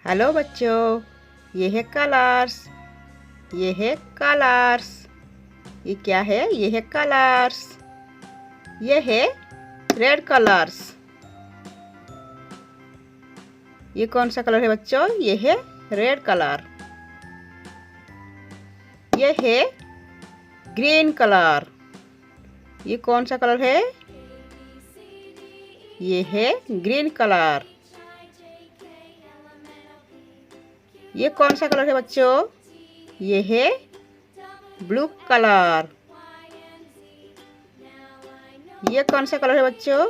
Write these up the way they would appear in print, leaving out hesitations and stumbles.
Hello बच्चों, ये है कलर्स। ये है कलर्स। ये क्या है? ये है कलर्स। ये है रेड कलर्स। ये कौन सा कलर है बच्चों? ये है रेड कलर। ये है ग्रीन कलर। ये कौन सा कलर है? ये है ग्रीन कलर। ये कौन सा कलर है बच्चों? ये है ब्लू कलर। ये कौन सा कलर है बच्चों?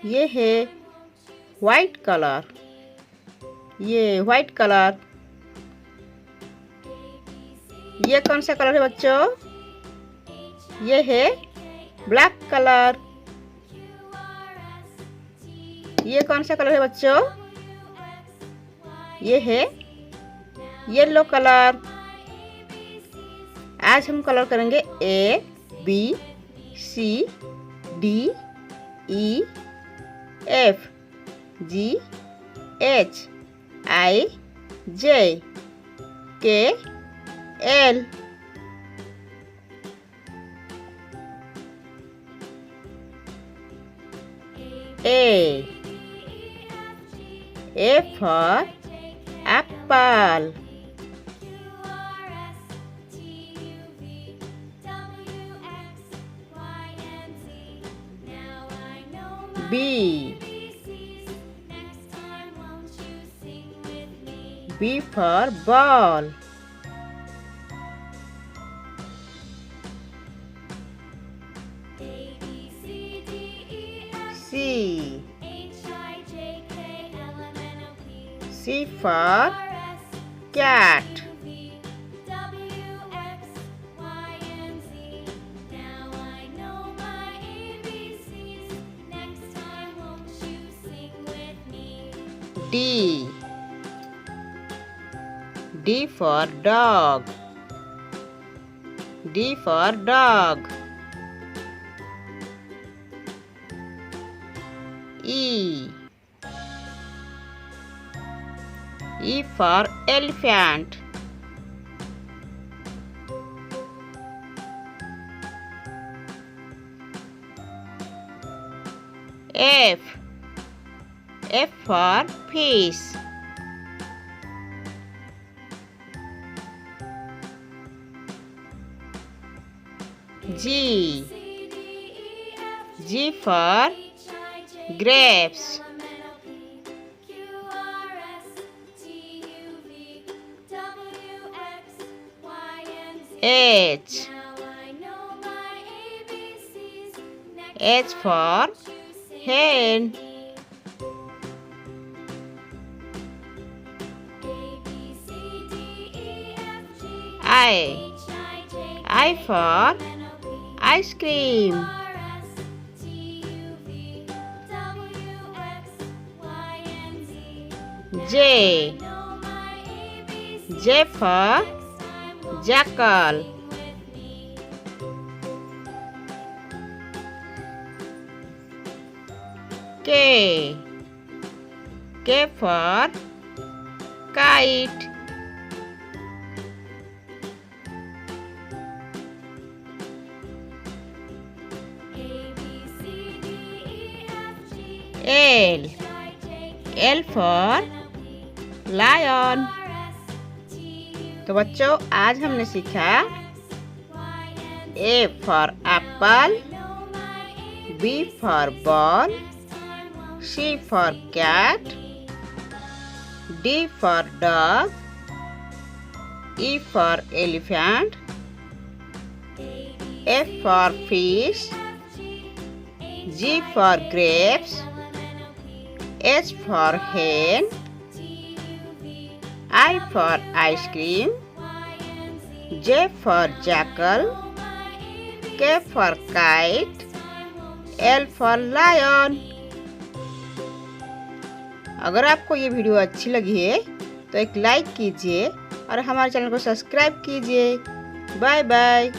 ये है वाइट कलर। ये वाइट कलर। ये कौन सा कलर है बच्चों? ये है ब्लैक कलर। ये कौन सा कलर है बच्चों? ये है येलो कलर। आज हम कलर करेंगे ABCDEFGHIJKL। A for apple. B. B for ball. C. C for cat. D. D for dog. D for dog. E. E for elephant. F. F for fish. G. G for grapes. H. H for hen. I for ice cream. J. J for jackal. K. K for kite. L. L for lion. तो बच्चों आज हमने सीखा A for apple, B for ball, C for cat, D for dog, E for elephant, F for fish, G for grapes, H for hen, I for ice cream, J for jackal, K for kite, L for lion। अगर आपको ये video अच्छी लगी है तो एक like कीजिए और हमारे चैनल को सब्सक्राइब कीजिए। Bye bye.